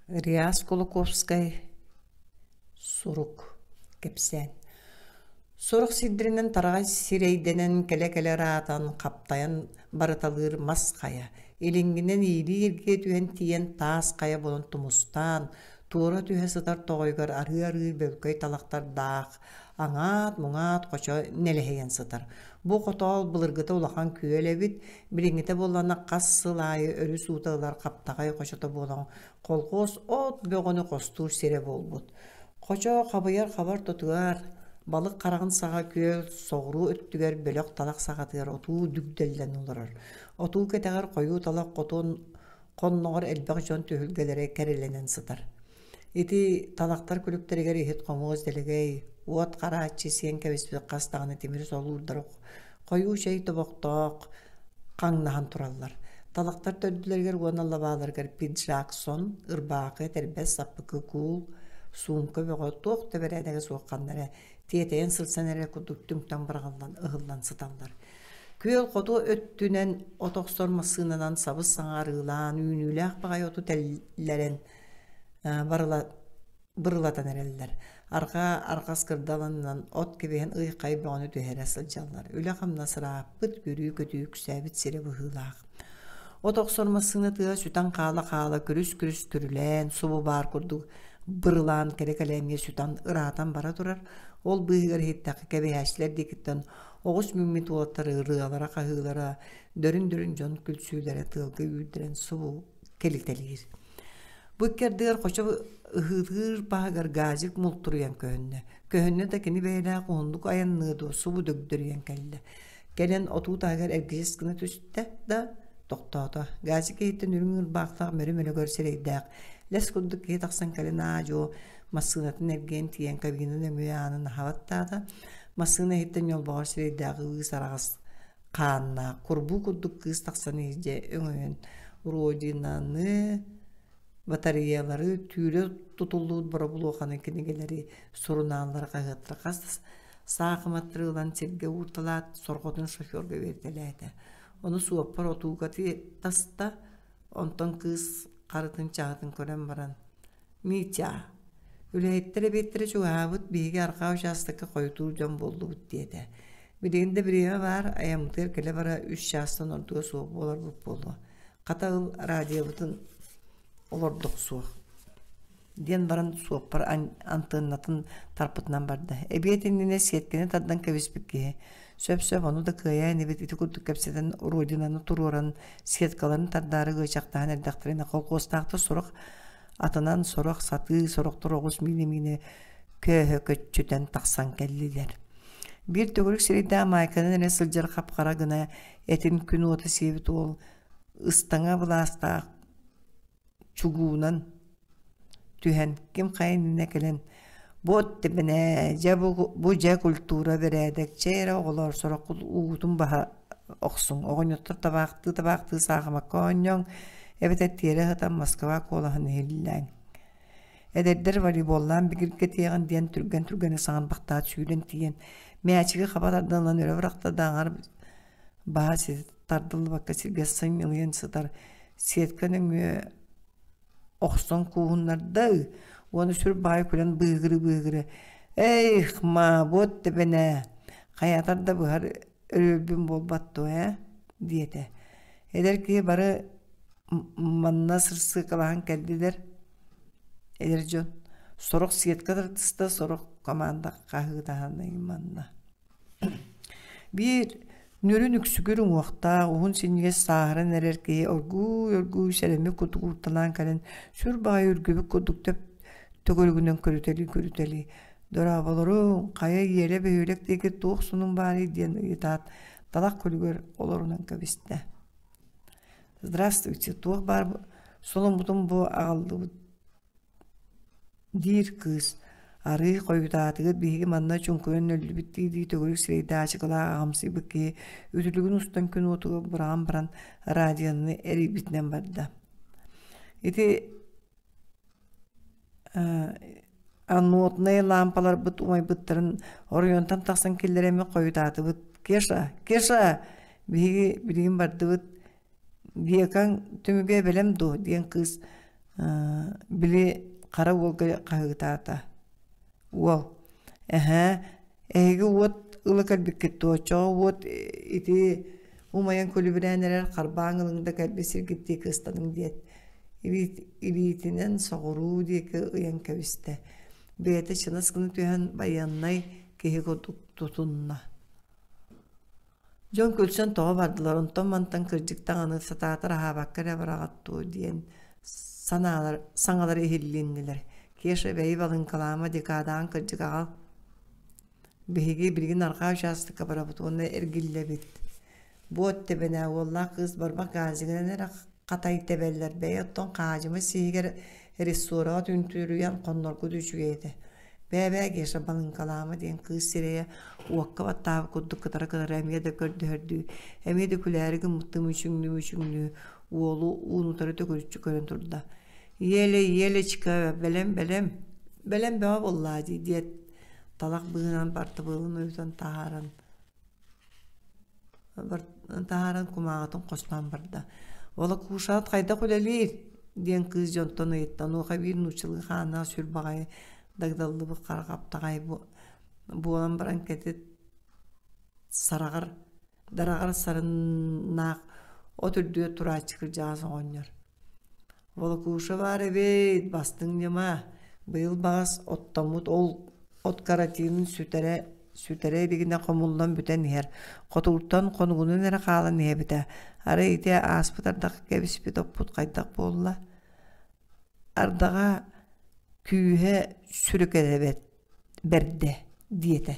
Риас Кулаковскай сурук кепсен. Сурук сидиринен тарагай сирейденен келе-келе раатан каптаян барыталыр маская. Элингинен ири ирге түен тиен таас кая болон тумустан, туора түһэ сытар тоҕойгар ары-ары бөлкөй талактар даах, аңаат, муңаат, кочо нелеһейен сытар. Бу котол былыргыта улахан күөлебит, билиңите боллана кас сылайы өрү сууталар каптагай кочото болон, колкоос от бөгөнү костуур сире болбут. Кочо кабыяр хабар тотуар, балык карагын сага күөл соғруу өттүгер бөлөк талак сагатыгар отуу дүгделлен уларар. Отуу кетегер коюу талак котун конногор элбек жон төхүлгелере кереленен сытар. Ити талактар күлүктеригер ихит комуз делегей, уот караачы сиен кебеспек кастаганы темир солуурдар коюу шей тобоктоок каңнахан тураллар. Талактар төрдүлергер уаналлабааларгар пиджак сон, ырбаакы, тербес, саппыкы кул, сумка бөгө тоок тебередеге суокканнары тиетейен сылсанере кудуктүңтөн баргаллан ыгыллан сыталлар. Күөл коту өттүнен отоксормасынынан сабыс саңарылан үйнүлээх багай оту теллерен бырылатан эреллер. Аркас кырдаланынан от кебеген ыйкай бөгөнү түһэрэ сылжаллар. Үлэ камна сырааппыт бүрүү көтүүк сәбит сире быһыылаах. Отоксормасыны тыа сүтан каала күрүс күрүлэн субу бар курдук бырылан керекелемге сүтан ыраатан бара турар. Ол быһыгар хиттакы кебеһээчлер дикиттен оҕус мүммит уоттар ырыалара каһыылара дөрүн жон күлсүүлere тылгы үйдерен субу келителиир. Бу кердигер кочо ыһыытыыр баһыгар газик мултуруян көһөннө да кини бэйэлээх уһундук аянныыду субу дөгдөрүян келле. Келен отуу таагар эргисис кына түстэ да токтоото. Газик эйттен үрүңүр баактаах мөрө көрсерейдээх. Лес курдук кии таксан келен аажоо массыынатын эрген тиен кабинын өмүяанын хаваттаата. Массыына эйттен йолбоҕор сирейдээх ыыс арагас каанна. Курбу курдук кыыс таксан ийже өҥөйөн родинаны батареялары түйрө тутулуут боробулуоханы кинигелери сурунааллар кайгыттыр кас саакыматтырылан сирге уурталаат сорготун шоферге берделээте. Onu suapar otuugati tasta onton kız karıtın çağıtın kören baran. Miça. Üleyettere bettere çoğabıt bihi arka uçastıkı koyutur can boldu bit diyede. Birinde biriye var ayamıtır kele bara 3 şahstan orduğa soğuk bolar bu bolu. Katağıl radyabıtın olurduk soğuk. Diyen baran suapar antığınatın tarpıtından barda. Ebiyetinine siyetkene taddan kevizbikki. Söp onu da kıya nebet iti kurduk kapseden rodinanı tururan siyetkaların tardары gıçaqtağın erdaktarına kolkostağıta soruq atынан soruq satı soruqtur oğuz mini köhö kötçüden taqsan kelliler. Bir tөгürük siride maykanın ene sılcar kapkara gına etin günü ota sebit ol ıstana bulastağ çuguğunan tühen kim kayınına gelen bu tibine bu ja kultura beredek çeyre oğlar sorakul uğutun baha oqsun. Oğun yottur tabaktı sağımak konyon evet ettiyere hatan Moskova kolahın helillen. Ededder voleybollan bir girket yağın diyen türgeni sağın baktağı süylen diyen meyaçıgı kabatardan öyle bıraktı dağar baha sizi tardılı bakka sirgessin yılyen sıtar siyetkenin oqsun kuğunlar da onu sürüp bayi kulen bıgırı. Eyh ma bot tebene. Hayatar da buhar ölbüm bol battı ya diyete. Eder ki barı manna sırsı kalahan keldiler. Eder John. Soruk siyet kadar tısta soruk komanda kahı dahanayım manna. Bir nörün üksügürün vaqta oğun sinye sahara nerer ki örgü selemi kutu kurtalan kalen sür bayi örgübü kuduk tep tögölgünden körüteli. Dorabaların kaya yere behölek deki toğsunun bari diyen itaat dalak kölgör olorundan kabiste. Здравствуйте, toğ bar solun budun bu ağaldı dir kız. Arı koyutatıgı bihigi manna çunkuyun öllü bittiydi tögölük sireyde açıkla ağamsı bıkki ötülügün ustan kün otuğu buran radyanını eri bitnen barda. Iti anotnay lampalar bıt umay bıttırın oriontan taksan killereme koyutatı bıt keşa bihigi biriyim bardı bıt diyekan tümüge belem do diyen kız Bili kara volga kahıtata. Wol. Egi wot ılı kalbikket toço wot iti umayan kulübüreneler karbağınında kalbisir gitti kıstanın diyet. İlitinen soğuru diye ki uyan kaviste. Beyete çınıskını tühen bayanlay kehi koduk tutunna. John Kulsen toğa vardılar. Ondan mantan kırcıktan anı satata raha bakkara bıragattu diyen sanalar ehillindiler. Keşe beyi balın kalama dikadan kırcık ağal. Behigi bilgin arka aşağısı kabarabut. Onu ergille bit. Bu otte bana wallah kız barbak gazigine katay tebeller. Beyotton kacımı sihiger restorat üntürüyen konlar kudüçügeydi. Bebe geçe balın kalama diyen kız sireye uakka battağı kudduk kadar emiye de kördürdü. Emiye de külerigi mutlu müçünlü oğlu unutarı da görün turda. Yele çıkıyor belem beba vallahi diye talak bığınan bartı bığın öğüten taharan kumağatın kostan barda. Ola kuşat kayda kulelir diyen kız jontonu ettan o kabir nuçılgı xana sür bağay dagdallı bu qaraqap tağay bu olan baran ketit darağar sarınaq o türdüye tura çıkırcağız oğunlar. Ola kuşa var evet bastın yama bıyıl bağız ottamut ot karatinin sütere eligine komuldan büten yer. Koturtan konugunun ere kalan nebite. Ara ite aspıtardaki kebispi topput kaydak bolla. Ardaga kühe sürükere berde diyete.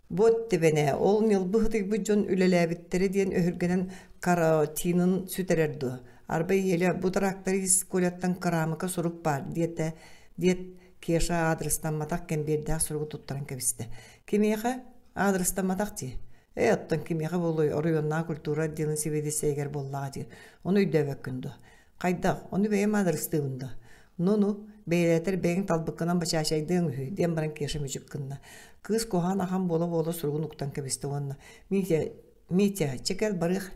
Botte bene ol yıl bıhtık bu jon ülelebitleri diyen öhürgenen karatinin sütererdi. Arba yele bu tarakları iskolattan karamıka sorup var diyete. Diyet keşa adrestan matak ken berdak sorugu tutturan kebiste. Kimiyaka adrestan matak diye. Attan kimiyaka boluy oruyonna kultura dilin sivedi seyger bollağa diye. Onu üdevek gündü. Kaydak onu beyem adresti gündü. Nonu beyleter beyin talbıkınan başaşaydığın hüy diyen baran keşa mücük kınna. Kız kohan aham bola sorugu nuktan kebiste onna. Mitya çekel barık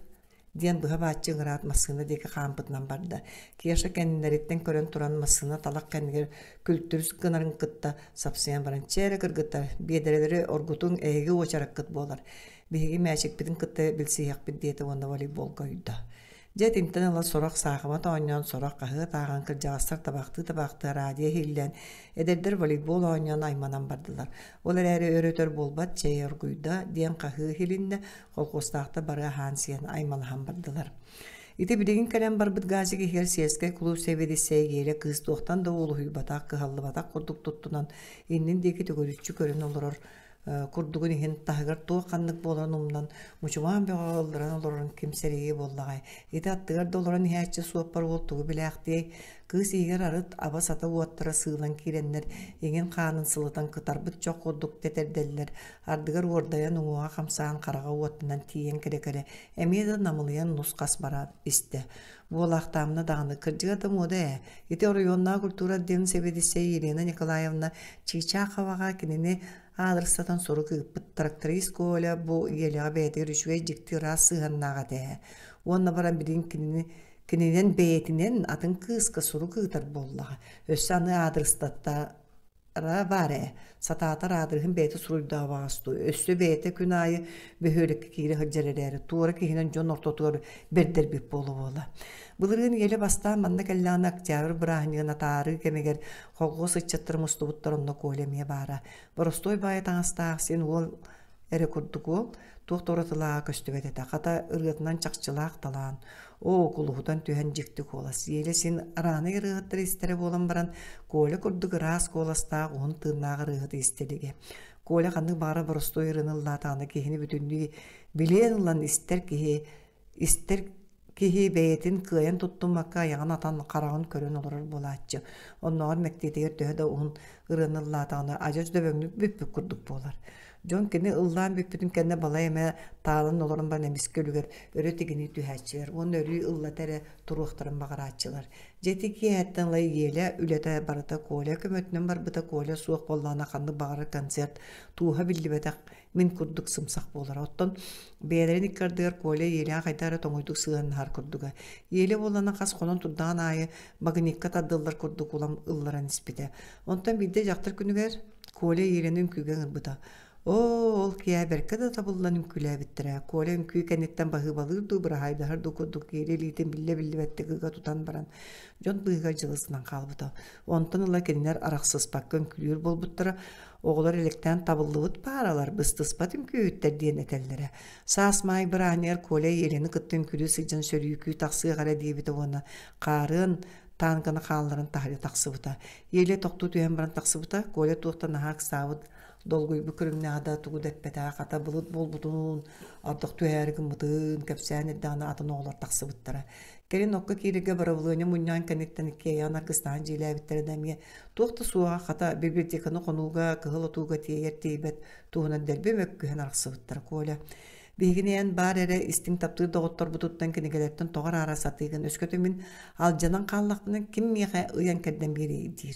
diyen bıha bahçı gırat masını deki kampıtnan barda. Keşa kendilerinden kören turan masını talak kendiler kültürüs kınarın kıtta sapsayan baran çeyre kırgıtlar. Bedereleri orgutun eği oçarak kıt bolar. Bihigi meşek bidin kıtta bilsiyak bid diyete onda voleybol koyda. Jet imtihanla sorak sağıma oynayan sorak kahı tağan kırcağızlar tabaktı radiye hillen ederdir voleybol oynayan aymanan bardılar. Olar eri öğretör bolbat çey orguyda diyen kahı hilinne kolkostağıta bara hansiyen aymalıhan bardılar. İti bilgin kalem barbıt gazi geher siyeske kulu sevedi sevgiyle kız doğtan da oğlu hüybatak kıhallı batak kurduk tuttunan innin deki tükörüççü körün olurur. Kurdugun ihin tahgar tuğa kanlık bolan umdan muçuman bir ağıldıran olurun kimseriyi bollağay. Eti attıgar doluran ihayetçe suapar oltuğu bileğ diye kız iğer arıt aba sata uattıra sığılan kirenler ingen kanın sılıtan kıtarbıt çok kurduk deterdeller. Ardıgar ordayan uğuğa kamsağın karağa uatından tiyen kere emiyede namılıyan nus kasbara iste. Bu olaqtamına dağını kırcıga da moda eti orayonna kultura den sebedise Yelena Nikolayevna Çiçakavağa kinini adresatan soru kıpıt traktörist kola bu yelağa beyde rüşve cikti rası hannağa de. Onna baran birin kininen beyetinen atın kıska soru kıtar bollağa. Össanı adrestatta bare satatar adrehim beyte suruyda vastu. Össü beyte künayı behörek kiri hıccereleri. Tuğra kihinen jon ortotuğur berder bir bolu bola. Bulurun yeli bastan manna kellana aktiavir brahniyan atarı kemeger xoğu sıçattır mustubuttar onna kolemeye bara. Borostoy bayat ağıstağ sen ol ere kurduk ol. Tuğtoratılağa köstübet ete. Kata ırgıtından çakçılaq talan. O kuluhudan tühen ciktik olas. Yeli sen arana ırgıttır istere bolan baran kole kurduk ras kolastağ on tırnağı ırgıtı istelige. Kole kandık bara borostoy ırgınılla tağına kehini bütünlüğü bilen ulan ister kihi beyetin kıyan tuttum makka ayağın atan karağın körün olur bolatçı. Onlar mektete töhede onun ırınılla tağına acıç dövünlük büppük kurduk bolar. Жон кини ыллаан бүкпүтүн кenne балай эме таалын олорун бар немис көлүгөр өрө тигини түһәчилер. Он өрү ылла тере туруктарын багараачылар. Жети киэттен лай еле үлете барыта коля көмөтүнөн барбыта коля суок боллаана канды багарар концерт туха биллибетак мин курдук сымсак болар. Оттон бейлерин иккардыгар коля еле кайтары тоңойдук сыган хар курдуга. Еле боллаана кас конон турдаан айы багыникка таддылдар курдук улам ылларан испите. Онтон бидде жактыр күнүгер коля еленин күгөн ырбыта. Ол кия берке да табылдан үмкүлэ биттирэ. Коля үмкүй кенеттен бахы балырду бырахайда харду курдук ерелитин биле бетте кыга тутан баран. Жон быга жылысынан калбыта. Онтон ыла кеннер араксыз паккын күлүр болбуттара. Оғылар электен табыллыбыт паралар быстыспат үмкүйүттер диен этеллере. Саасмай быраанер Коля елени кыттын күлү сыжын сөрүйкүй таксы кара диебите оны. Карын танканы кааларын тахли таксыбыта. Еле токту түйен баран таксыбыта. Коля туктан ахак сабыт долгуй бүкүрүмне ада тугу деппете ката булут болбутун ардык түйәргин мытын кепсәне дана атын оглар таксыбыттара. Керин окка кириге барабылыны муньян канеттен кияна кыстан жиләбиттердәмге тохта суга хата библиотеканы конуга кыгыл туга тиер тибет тугунан дербе мөккүһен арсыбыттар Коля. Бигинен бар эре истин таптыр доготтор бутуттан кенегелеттен тогар арасатыгын өскөтүмүн алжанан каллакны ким миха ыян керден бери дир.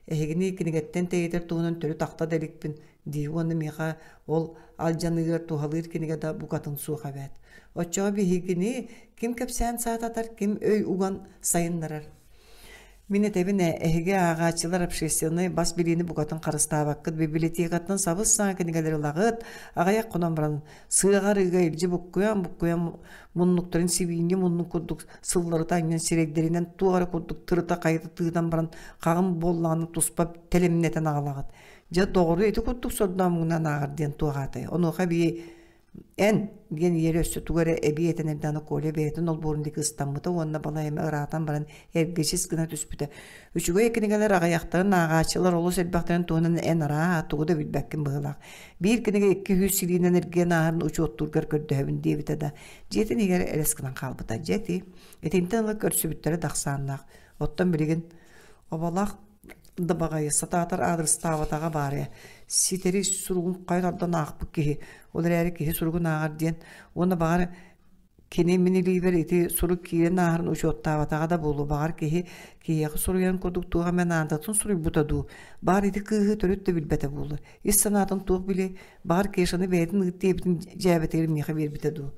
Эгини кенегеттен тейдер тугунан төрү такта деликпин диуаны миха ол алжаныгыр тухалыр кенегеда букатын суга бет. Очо бигини ким кепсән саататар ким өй уган сайыннарар. Мине тебине эге агачылар общественный бас билини букатын карыстабаккыт библиотекатын сабыссаң кенегелер лагыт агаяк конон баран сыгарыга илжи буккуям муннуктарын сибини муннук курдук сылларыта айнен сирегдеринен тугары курдук тырыта кайты тыыдан баран кагым болланы туспап телемнетен агалагыт. Жа догору эти курдук сордамыңнан агар ден тугатай. Онуха би эн ген ерөссө тугары эбиетен даны Коля бейтен ол бурундагы ыстаммыта онна бала эме ыраатан баран эргечис гына түспүтө. Үчүгө экинегелер агаяктарын агачылар олус элбактарын туунан эн ара тугуда билбеккин быылак. Бир кинеге 200 силинен эрген арын учоттургар көрдөбүн дебите да. Жетин эгер элескинен калбыта жети. Этинтен ла көрсүбүттөрү даксааннак. Оттон билген обалак да багай сататар адрес таватага бары. Ситери сургун кайдардан акпык ки. Олар әрі кихи сургун ағар ден. Оны бағар кені мінілей бер еті сурук киен ағарын ұшоттаватаға да болу. Бағар кихи суруян көрдік туға мен андатын суруй бұтаду. Бағар еті күйі төрітті білбәті болу. Ес санатын туғы біле бағар кешаны бәйетін ұтты ебітін жәбетері меқі бербітаду.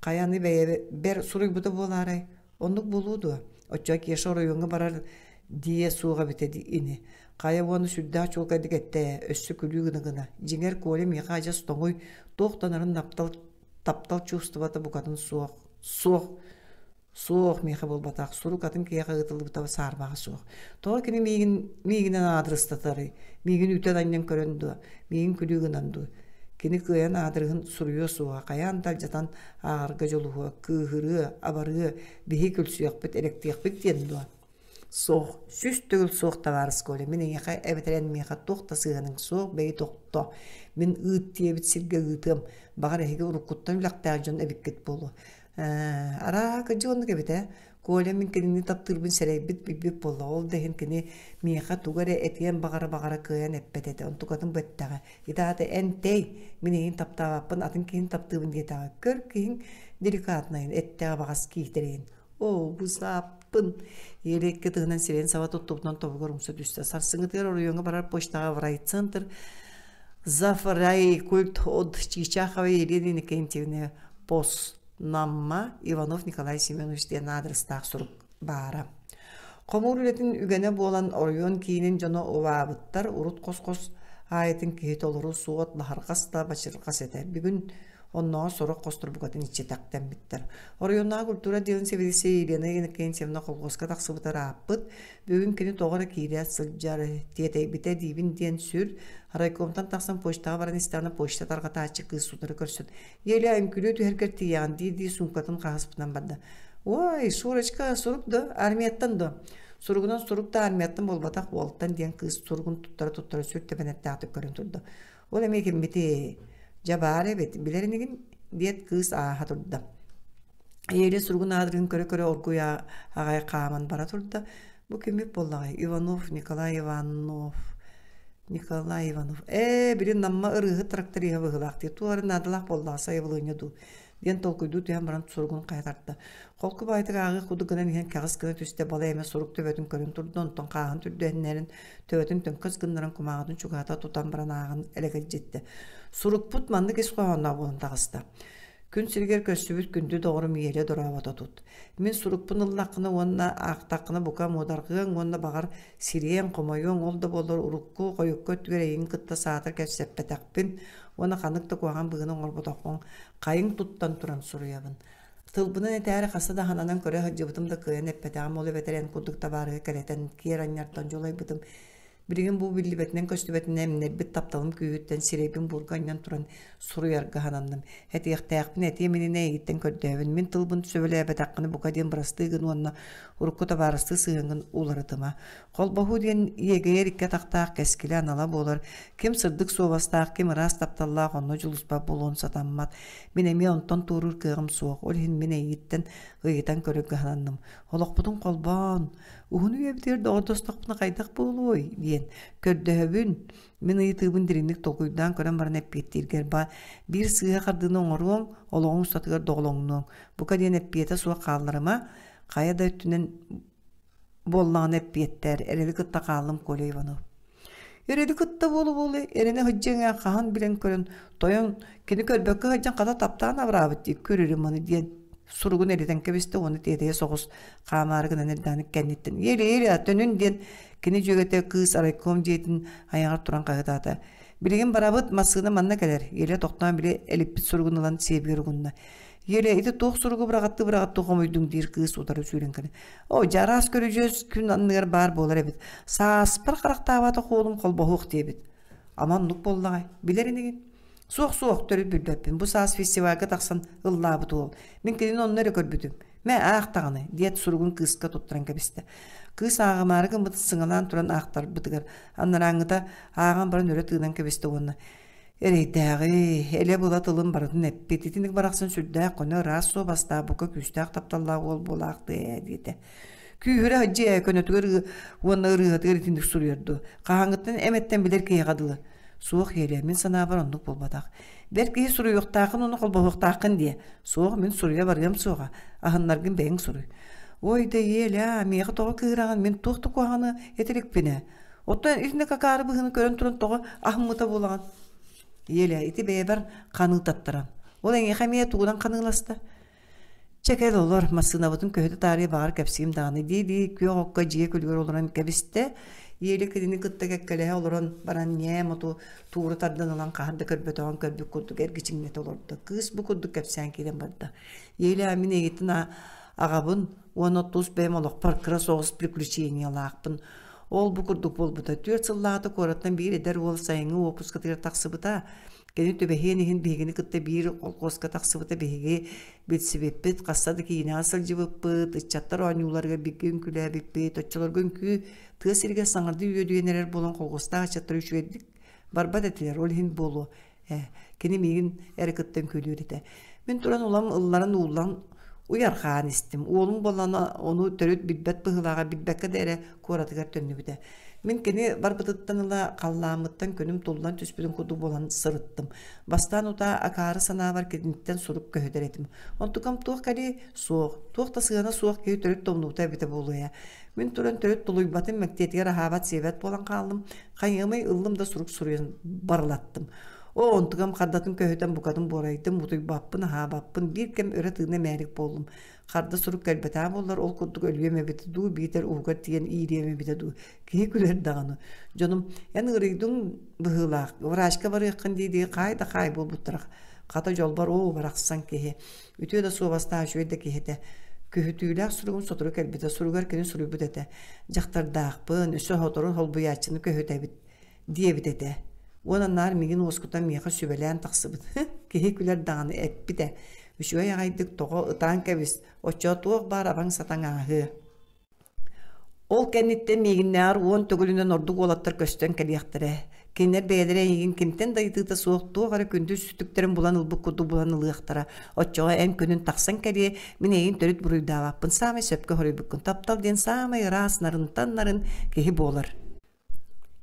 Қаяны бәр суруй бұта боларай. Ондық болуду. Отча кеші орайонға барар дие суға бітеді ини. Кая вону сүдда чолка дигетте өссү күлүгүнө гына. Жиңер Коля миха жас тоңой токтанарын таптал чувствовата букатын суох миха болбатак суру катын кияга гытылып таба сарбага суох. Тоо кини мигинен адрыстатары. Мигин үтен аннен көрөндү. Мигин күлүгүнанду. Кини кыян адрыгын суруйо суга каян дал жатан аарга жолуга кыгыры абары бихи күлсүяк бит электик бит денду. Соқ, сүз түгіл соқ таварыз көлі. Мен еңеқа әбетерен меға тоқта сығының соқ бәй тоқта. Мен үтте әбет сілге үтім. Бағар әйге ұрыққыттан үлақтағы жон әбеккет болу. Ара күнжі онды кәбет, көлі мен кенені таптырбын сәрәй бит болу. Ол дәхін кені меға туғары әтіен бағара көйен әппет әді. Он тұқатын бөттіға. Итағаты әнтей мен еңін таптағапын, атын кейін таптырбын детаға. Көр кейін деликатнайын, әттіға бағас кейтерейін. О, бұзаппын. Ерекке тығынан сирен сава тұттуғынан тобығырымсы түсті. Сарсыңытығыр орыйонға барар почтаға врай центр. Зафрай культ от Чичахова Еленины Кентьевны Поснамма Иванов Николай Семенович ден адрестақ сұрып бара. Қомур үлетін үгені болан орыйон кейінен жоны овабыттар урут қос-қос айытын кейт олыру суғат лахарқаста бачырқас етер. Бүгін онна сорок костур бугатын иче тактан биттер. Орыйонна культура дилин севилисе Елена Кентьевна колгоска таксыбытар аппыт. Бүгүн кини тогора кирия сылжары тиетей бите дибин ден сүр. Райкомтан таксан почтага баран истарна почта таргата ачы кыз сутары көрсөт. Еле аймкүлө түһәркер тиян диди сумкатын кагаспынан барды. Ой, сурочка сурукда армияттан да. Суругунан сурукта армияттан болбатак болттан ден кыз сургун туттара сүртте бенетте атып көрүн турду. Ол эме кимбити Жабары бет билеринигин диет кыз аха турда. Еле сургун адрын көрө оргуя агай каман бара турда. Бу кимбек боллагай Иванов Николай Иванов. Николай Иванов. Билин намма ырыгы трактор иһа быһылаакти. Туары надалах боллааса ябылыня ду. Ден толкуйду тиһан баран сургун кайтарта. Холку байтык агы худу гынан иһен кагыс гына түсте бала эме сурук төбөтүн көрүн турдун тон кааһын түрдөннерин төбөтүн төнкөс гыннарын кумагын чугата тутан баран агын элегет жетти. Сурук пут манды кес коонна болун тагыста. Күн сиргер көссүбүт күндү doğru миеле дорабата тут. Мен сурукпун ыллакыны онна актакыны бука модаргын онна багар сириен комойон олда болор урукку коюккө түгөрейин кытта саатыр кепсеппетакпин. Оны каныкты куаган быгынын орботокон кайың туттан туран суруябын. Тылбынан этәре касы да хананан көрө хыжыбытымда кыйын эппетагам олы бетерен кудукта бары керетен киеранняртан жолай бытым. Бирген бу биллибетинен көстүбетинен небит тапталым күйүттен сиребин бурганнан туран суруярга хананным. Этияктаякпын эти менине егиттен көрдөбүн. Мен тылбын сөбөлөбөт аккыны бука ден брастыгын онна уруккута барысты сыгын уларытыма. Колбаху ден егер икке тактаак кескиле анала болор. Ким сырдык суобастаак, ким рас тапталлаак онно жулуспа болон сатаммат. Мен эме онтон туурur кыгым суок. Ол хин мен егиттен ыйытан көрөгө хананным. Олокпутун колбан Уһуну эбитер доордостокпуна кайдак болуой диен. Көрдөбүн мен ыйтыбын диринник токуйдан көрөн баран эппеттиргер ба бир сыга кардыны оңоруң олоңун сатыгар доголоңнуң. Бука диен эппете суа кааларыма каяда өттүнен боллаан эппеттер эрели кытта каалым Коля Иванов. Эрели кытта болу эрене хыджаңа кахан билен көрөн тоyon кини көрбөккө хыджан ката таптаан абрабыт көрөрүм аны диен. Сургун элитен кебисте оны тетее согус камарыгынан элданык кенниттен. Еле төнүн ден кини жөгөтө кыз арайком жейтин аяңар туран кагытата. Билген барабыт масыгына манна келер. Еле токтан биле элиппит сургунлан себергунна. Еле ити тох сургу брагатты комойдуң дир кыз утары сүйлөнкөн. О жарас көрөжөз күн анныгар бар болар эбит. Сааспыр карактабаты колум колбохук дебит. Аманлык боллагай. Билеринеген Суох төрүп билбеппин. Бу саас фестивалга таксан ыллаабыт ол. Мен келин оннары көрбүдүм. Мен аактаганы диет сургун кыска туттуран кебисте. Кыз агымарыгын быт сыңалан туран аактар бытыгар. Аннараңыта ааган баран өрө тыгынан кебисте онна. Эрейдагы эле була тылым барын эппетитиник бараксын сүрдэ коно расо баста бука күстак тапталла ол болакты диете. Күйүрө хыжы көнөтүгөр онна ырыгатыр тиндик сурuyurdu. Кааңыттан эметтен билер кыйгадылы. Суох еле мен сана бар ондук болбадак. Берки суруюктакын уну колбохуктакын дие. Суох мен суруя баргам суога. Ахыннаргын бең суруй. Ой да еле мега тога кыйраган мен тукту куаганы этерекпине. Оттан ирне какары быгыны көрөн туран тога ахмыта болаган. Еле ити бейбер канытаттыран. Ол эңе хамия тугудан каныласта. Чекел олар масынабытын көһөтө тарый багар кепсим даганы диди күйөгөккө жие күлгөр олоран кебисте. Yeli kidini kıtta kekkelehe olurun baran niye motu tuğru tardan olan kahırda körbötağın körbük kurduk ergiçinlet olurdu. Kız bu kurduk hepsen kiren barda. Yeli amine gittin ağabın 10-30 beyim oluk parkıra soğuz priключения lağıpın. Ol bu kurduk bol buda. 4 yıllarda korattan bir eder ol sayını opus katıgar taksı buda. Geni tübehenihin behigini kıtta bir ol koska taksı buda behigi bitsibepit. Kassadı ki yine asıl cıvıppıt. Içatlar oanyularga bir gün küle bipit. Otçalar günkü Tığsirge sanırdı üyödüyeneler bolon kolgosta açattır üçüyedik. Barbat etiler, ol hin bolu. Keni migin erekıtten köylüyorite. Ben turan olam ılların uğulan uyarğan istim. Oğlum bolana onu törüt bilbet bıhılağa bilbekke dere koratıgar tönlü bide. Men keni barbatıttan ıla kallamıttan könüm tollan tüspüdün kudu bolan sırıttım. Bastan uta akarı sana var kedinitten sorup köhöder etim. Ontukam tuğ kali soğuk. Tuğ da sığana soğuk keyi törüt tomluğuta bite boluya. Men turan törüt toluy batın mektiyetiye rahabat sebet bolan kaldım. Kanyamay ıllım da suruk suruyan barlattım. O ontukam kardatın köhöden bukadın boraydım. Mutuy bappın ha bappın bir kem öre tığına merik boldum. Karda suruk elbeta bollar ol kudduk ölüyeme bite du biter uğgat diyen iyiriyeme bite du. Kehi güler dağını. Canım yani ırıydın bıhılak. Vraşka var yakın deydi kayda kaybol buttırak. Kata jol bar o baraksan kehi. Ütüye de su basta şöyle kehi de. Köhütüylak surugun soturuk elbeta surugar kenin suruy bütete. Jaktar dağpın üsü hotorun hol buyaçını köhüte bit diye bitete. Onanlar migin oskutan miyaqa sübeleyen taqsıbıt. Kehi güler dağını et bite.Üşüye yağaydık toğu ıtan kebis. Oço tuğ bar aban satan ahı. Ol kennitten miginler uon tөгülünden orduk olattır kösten keliyaqtire. Kenler beydere yegin kimten dayıtıda soğuk tuğ gara kündüz sütüklerin bulan ılbık kudu bulan ılıyaqtara. Oçoğa en günün taqsan keliye mineyin törüt buruyda avappın. Samay söpke horibukun. Taptal den samay ras narın tan narın kehi bolar.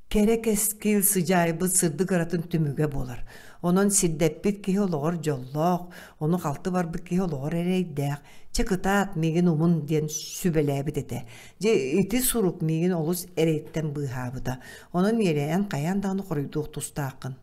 Kerek eskil sıcaybı sırdı garatın tümüge bolar. Onun siddepbit ki olur jolloq, onu kaltı var bir ki olur ereydek. Çıkıtat migin umun diyen sübelebit ete. Je iti suruk migin olus ereytten bıhabıda. Onun yereyen kayandanı koruyduğu tustaqın.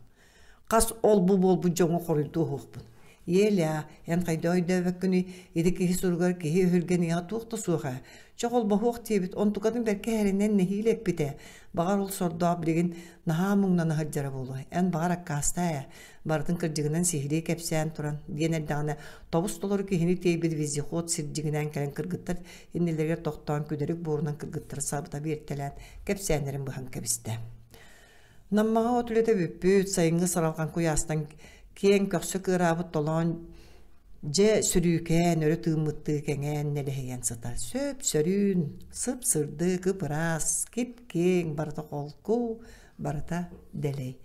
Kas ol bu jongu koruyduğu hukbun. Yela, en kaydoy dövekini idiki hisurgar ki hürgeni ya tuqta suha. Çoğul bahuq tibit on tukadın berke herinden nehilep bite. Bağar ol sorda bilgin nahamungna nahajjara bolu. En bağar akkastaya. Bardın kırcıgından sihiri kepsen turan. Diyener dağına tavus dolaru ki hini tebid vizi xot sirciginden kelen kırgıttar. İnnelerger toqtan küderik borunan kırgıttar sabıta bir telen kepsenlerin buhan kebiste. Nammağa otulete büppüt sayıngı saralgan kuyastan kien köksü kırabıt dolan je sürüken örü tığmıttı kengen neleheyen satar. Söp sörün, sıp sırdı kıpıras, kip ken barata kolku, barata deley.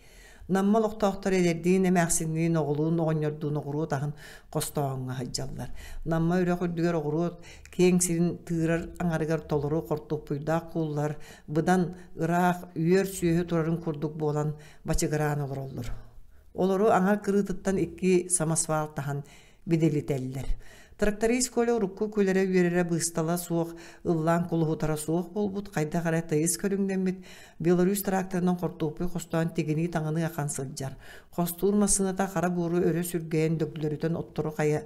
Nammal oqtaqtar ederdiğin emeqsinliğin oğluğun oğunyarduğun oğuru tağın qostağına hacjallar. Namma öre kürdüger oğuru kien sirin tığırar anarıgar toluru qortuq puyda kullar, bıdan ıraq üyer süyühü turarın kurduk bolan baçıgıran olur. Oluru anar kırıtıttan iki samasval tahan bideliteller. Traktari iskola urukku kulere üyerere bыстала суық, ыллан кулухутара суық болбут, қайда қарай тайыз көріңденбет, Беларусь тракторынан қортуқпы қостуан тегені таңыны ақан сылджар. Қостуырмасына та қара бұры өрі сүрген дөкілерітен оттыру қая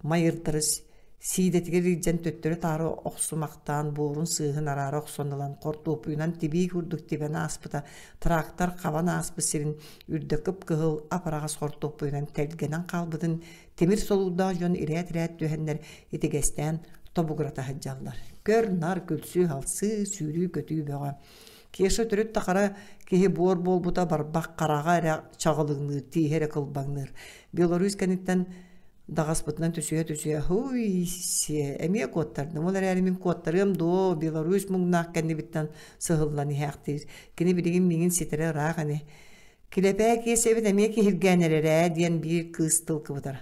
майыртырыз, Сидетигер рижен төттөрү тары оксумактан буурун сыыгын арары оксонылан кортуупуйнан тибий курдук тибен аспыта трактор кабан аспы сирин үрдөкүп кыгыл апарагас кортуупуйнан телгенен калбытын темир солууда жон ирет төһеннер итигестен тобуграта хаджаллар. Көр нар күлсү халсы сүүрүү көтүү бөгө. Кеше төрөт такара кеһи бор болбута барбак карага чагылыгны тиһере кылбаңныр. Беларусь каниттен Дағаспытынан түсüе хуй се эмие коттарды. Олар әлемин коттарым до Беларусь муңнақ кәнне биттен сығылланы хәқтир. Кені білеген меңін сетере рағаны. Келепе кесебет эмие кехілгәнерері диен бір кыз тылқы бұдар.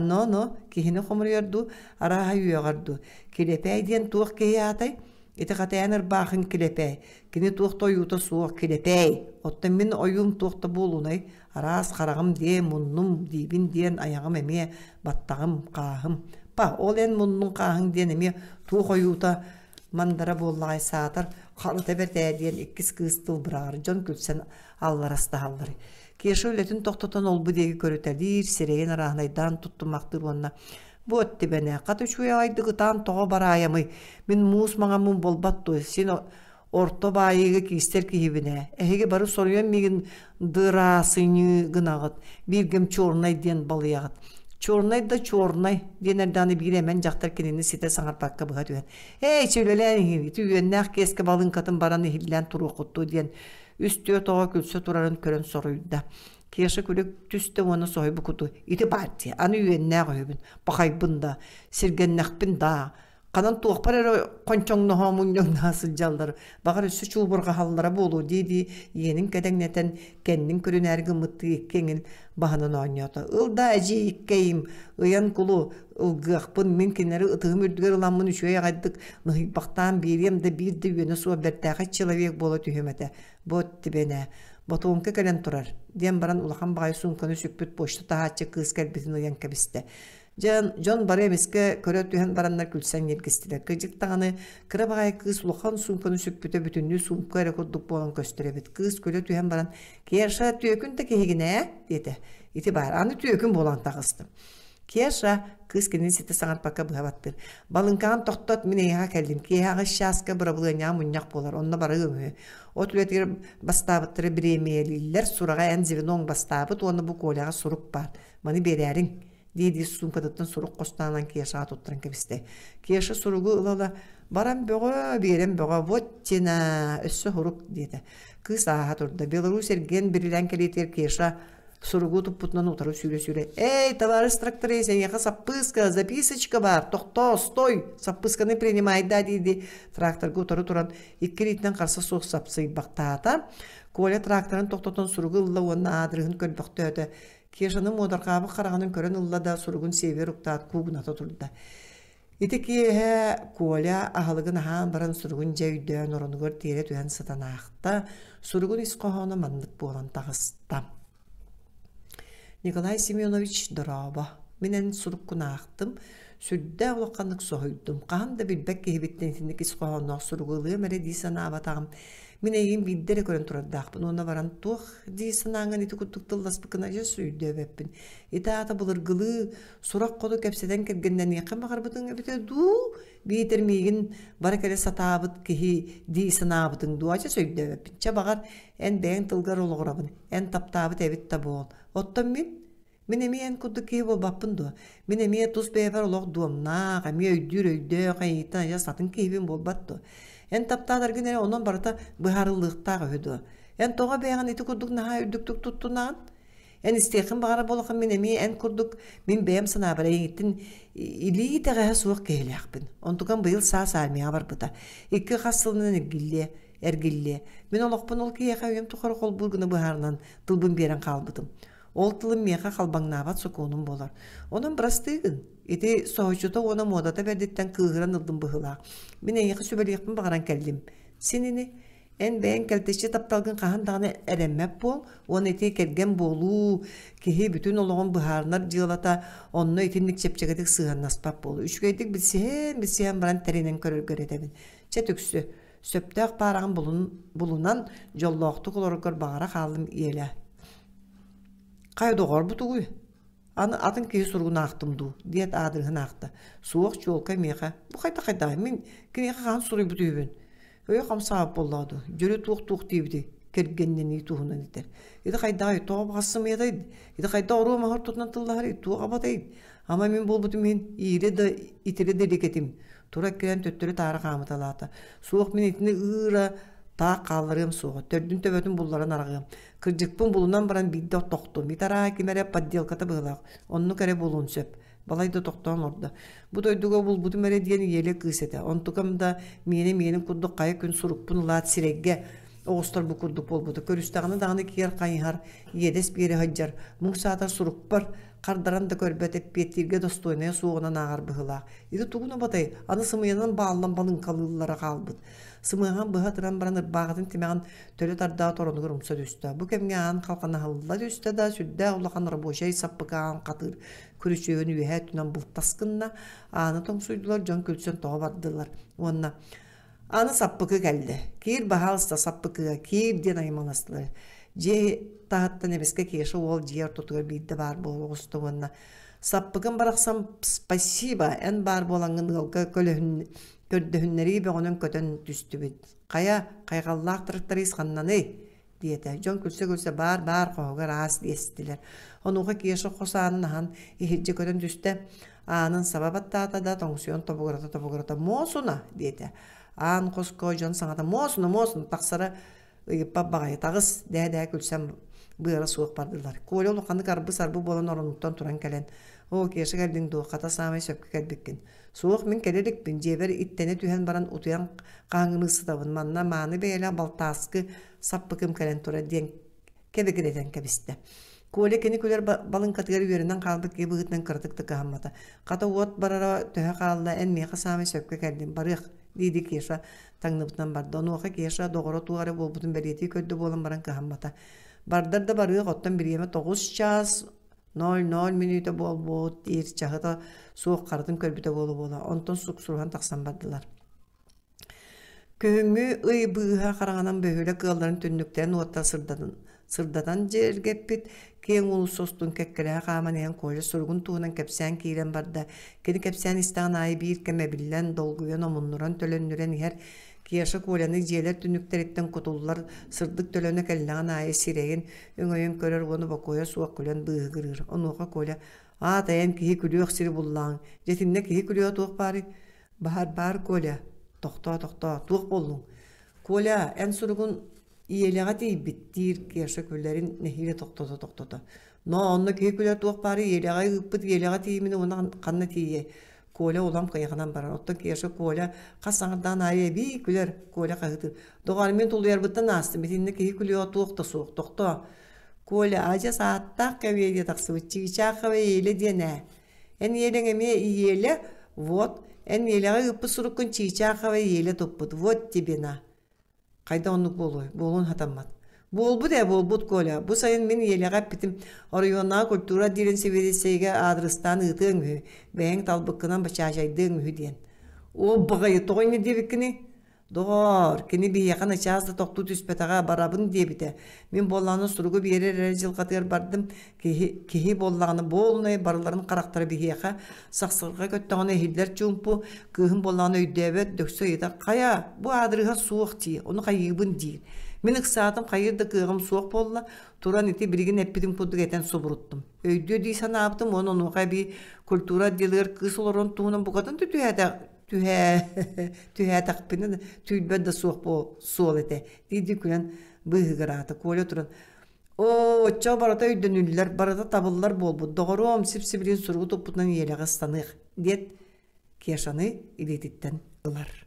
Но, кехіні қомыр ерду, араға үйеғарду. Келепе диен туық кехи атай. Ити қатайаныр бақын келепе. Кені туықта ойута суық келепе. Оттан мен ойуым туықта болуынай. Арас қарағым де мұнным дейбін ден аяғым әме баттағым қағым. Ол ән мұнның қағың ден әме туық ойута мандара боллағай сатыр. Қалы тәбірді әден еккіз қыстыл бірағыр. Жон күлсен аллар астағалар. Кеші өлетін тоқтатан олбы деге көрітәлер, сирейін арағынайдан тұттымақтыр онына. Бұ өтті бәне, қаты шуя айдығы таң тоға бара аямай. Мен мұс маңамын болбатты, сен орто байыгы кистер кихибине. Эхеге бары соруян мигин дыра сыйны гынағыт. Биргем чорнай ден балыяғыт. Чорнай да чорнай. Денерданы биремен жақтар кенені сете саңар пакка бұға түйен. Сөйлелән түйеннәқ кеске балын катын бараны хиллән тұру құтты ден. Үсті тоға күлсі тұрарын көрін соруйда. Кеші күлік түсті оны сойбы күту. Ити бартия. Аны үйеннәқ өйбін. Бақайбында. Сиргеннәқпін да. Qadan tuğpar konçoğunu hamunyon nasıl jallar. Bağır üstü çulburga hallara bolu dedi. Yenin kadenneten kendin körün ergi mıttı ikkengil bahanın oynayota. Ilda aji ikkeyim. Iyan kulu ılgıqpın minkinleri ıtığım ürdüger ulanmın üçüye qaydık. Nıhibaqtan biriyem de bir de yöne suğa bertağı çılavek bolu tühümete. Botti bene. Botuğunka kalen turar. Diyen baran ulağan bağay sunkunu süppüt boştu tahatçı kız kelbitin uyan kebiste. John Baremiske köröt tühen baranlar külsen yergistiler. Kıcık tağını kıra bağay kız uluğan sunkunu süppüte bütünlüğü sunku rekorduk bolan gösterebet. Kız köröt tühen baran kiyerşa tüyökün de kehigine dedi. İtibar anı tüyökün bolan tağısты. Kiyerşa kız kendin site sağır paka bıhavattır. Balınkan tohtot mineyağa keldim. Kiyağa şaska bırabılığına munyak bolar. Onunla barığım. O tüyetir bastabıttırı biremeyeliler. Surağa en zivin bastabıt. Onu bu kolağa suruk var. Mani bererin. Dedi sunkadıttan suruk kostanan kiyaşa tutturan kebiste. Kiyaşa surugu ılala baran böğü berem böğü vottina össü huruk dedi. Kız ağa turda. Belarus ergen birilen keliter kiyaşa surugu tuputnan utarı süre. Эй, товарищ тракторист, яха саппыска, записочка бар. Тохто, стой. Саппысканы принимай да dedi. Тракторга уtarı туран иккиритнен қарсы соқ сапсый бақтаата. Коля тракторын тоқтотон суруgu ылла онна адрығын көлбақты өті. Кешінің модарқабы қарағанын көрін ұлла да сұруғын север ұқтаат кугын ата тұрды. Ити киэһэ Коля аһылыгын аһаан баран суругун жэйдөөн оронугар тиэре түһэн сатанаахта суругун исқоһоно маннык буолан тагыста. Николай Семенович Дороба. Минен суруккунаахтым, сүрдэ улакканнык соһуйдум. Каһан да билбек киһибиттен синник исқоһоноох суругулыы мэре дийсанаабатагым. Мен эйин биддере көрөн турардаахпын. Уна баран туох дийсанааңан ити куттук тылласпыкына же сүйдөөбеппин. Итаата булыргылыы сурак коду кепседен кергенден якын багарбытың эбите дуу биитермигин бара келе сатаабыт киһи дийсанаабытың дуу ача сүйдөөбеппин. Ча багар эн бээн тылгар ологорабын. Эн таптаабыт эбит та боол. Оттон Мен эмиен кудду кии болбаппын дуо. Мен эмие тус бэбер олох дуомнаах, эмие өйдөө кайыта я сатын киибин болбат дуо. Эн таптадар генере онон барыта быһарылыктаага хөдө. Эн тога бэйган ити курдук наха үдүктүк туттунаан. Эн истеқин багара болохын мен эмие эн курдук мен бэйм сана барайыттин илиитеге суох кейлэхпин. Онтуган быйыл саа-саалмия барбыта. Икки хассылынан эргилле. Мен олохпун ол киэха өйем тухар кол бургуна быһарынан тылбын берен калбытым. Ол тылым меха қалбаңнабат сокуунун болар. Онун брастыгын. Ити соочута она модата бердиттен кыгыран ылдым быһылаак. Мен эйиқи сүбелиекпин багаран келдим. Синини эн бээн келтечи тапталгын кахан даганы эреммеп бол, он ити келген болуу, кихи бүтүнологон быһаарнар дьылата, онно итинник чепчегедик сыганнаспап болу. Үчкөйдик бисиһен баран теринен көрөр эдебин. Четүксү сөптөк парагын булунан жоллооктук олоргор багара калдым иеле. Кайдогор бутугуй. Аны атын кии сургун ақтымду. Диет адыргын ақты. Суық жолка меха. Бу кайда. Мен киеха хан суруй бутуйбын. Өй камсаап болладу. Жөрі туқ дейбді. Кергеннен ий туғынан етер. Иді кайда тоғып қасым едайд. Иді кайда ору мағыр тұтынан тыллағыр. Туға батайд. Ама мен болбуду мен ийле да итиле делекетим. Тура керен төттөрі тары қамыт алаты. Суық мен итini ыра та қалырым суға. Төрдүн төбөтін бұлларын арағым. Кыржыкпын булунан баран бидде тоқту. Митара кемере подделката бұғылақ. Онну кәре булун сөп. Балайды тоқтуан орда. Бұд ойдуға бұл бұды мәре дейін еле күйсеті. Онтукамда мені күрдік қайы күн сұрықпын лат сирегге. Оғыстар бұл күрдік бол бұды. Көрістағыны дағыны кейер қайығар. Едес бері хаджар. Мұң саатар сұрық бар. Қардаран да көрбәтіп беттирге достойнaya суғынан ағар бұғылақ. Еді туғына батай. Аны сымыянан бағылан балын қалылылары қалбыд. Сымыған бұға тұран бараныр бағытын темеған төлі тарда торыны көрімсі дөсті. Бұ кәмге ағын қалқана халыла дөсті да сүрді ұлақаныр бошай саппыған қатыр күрішөйін үйе түнен бұлттасқынна аны тоңсуйдылар жон көлсен тоға бардылар. Онына аны саппықы кәлді. Кейір бағалыста саппықыға кейір ден айманастылар. Же тағыттан емеске кеші ол жер тұтығыр бейді бар болу ғысты онына. Саппығын барақсам спасибо, ән бар болаңын ғылға көрдіхіннері беғонын көтін түсті бет. Қайғаллақ тұрықтары исқаннаны дейті. Жон күлсе бар қоғығыр ас дестілер. Онуға кеші қосанын аған ехеджі көтін түсті. Анын сабабаттата да тоңсион тобығырата мосуна дейті. Ан қоско жон саңата мосуна тақсара бағай тағыз дәдә күлсәм бұйыры суық бардылар. Коля олыққанды қарбы-сарбы болан орынлықтан тұран кәлен. О, кеші кәлдің ду, қата самай сөпкі кәлбеккен. Суық мен кәлерікпін, жебер иттені түйен баран ұтуян қаңыны сытабын. Манна маны бәйлі балтасқы саппы кім кәлен тұра ден кәбекедетен кәбісті. Коля кені көлер балын қатығар үйерінен қалбыт кей бұғытнан кырдықты қағаммата. Қата от барара төе қалда ән меқа самай сөпкі кәлден барық дейді кеша таңныбытынан барды. Оны оқа кеша доғыры туғары болбудын бәлеті көдді болын баран қағаммата. Бардар да барығы оттан бір еме 9 час 00 минуты болбуд, ер чағыда суық қардың көрбіті болу. Онтон суқ сұрған тақсан бардылар. Көңі үй бұға қарағанан бөхілі қылдарын түнніктен отта сырдадан жергеппет, кең ұлы состың кәккілі қаман ең қойы сұрғын туғынан кәпсән кейлен барды. Кені кәпсән істаған айы бір кәмі білен, долғуен, омынныран, төлөннірен ер, кияшы көйлені жиелер түніктереттен құтылылар сырдық төлөні кәлінаған айы сиреген, өңөйін көрер оны бақойы суақ күлен бұғы кырыр. Онуға көйлі, атайын кейі күлі өқсірі бұллағын, жетінне кейі күлі туық бары, бар көйлі, тоқта, туық болуң. Көйлі, ән сұрғын иелеға дейбіттір кияшы көйлерін нәхейлі тоқтата. Но, онны кейі күлі туық бары, иелеға ұппыт, иелеға деймені оны қанна тейе. Коля улам кайғанан барар. Оттан кеші Коля қасаңырдан айы бей күлер Коля қағыды. Доғарымен тұлы ярбыттан асты. Метинне кейі күлі туықта суық. Тоқта. Коля ажа сааттақ кәвейде тақсы. Чиғычақ кәвей елі дене. Ән елің әме иелі. Вот. Эн елеға ыппы суруккун чиичаақава еле топпут. Вот тебе на. Кайда оннук болой, болун хатаммат. Болбут болбут коля. Бу сайын мен елеға питим орайонна культура дирен севересейге адрыстан ытың үһү. Бәйң талбыккынан бачаажайдың үһү диен. О бағайы тоғайны дебіккіні? Дор, кені бейяқан ачазды тоқту түспетаға барабын дебіті. Мен болланы сұруғы берер жылғатығыр бардым. Кехи болланы болнай барыларын қарақтары бейяқа сақсырға көттіғаны хилдер чумпу күйін болланы өйдебет дөксі еді. Қая, бұл адырыға суық дей, оны қайығыбын дейір. Мен ұқсатым қайырды күйім суық болла, туран еті бірігін әппетін күдік әтен собыруттым. Өйді дей сана аптым, оны ұнуға бей культура делер кысылырын туынан бұқатын түхә тақпины түйбәді суық бол суол ете. Дейді күнен бұғығыраты көйлі тұрын. О, чау барата үйден үлілер, барата табылылар болбу. Доғырым сіп-сібірін сұрғы топпытынан елеға станық. Дед кешаны илетіттен ұлар.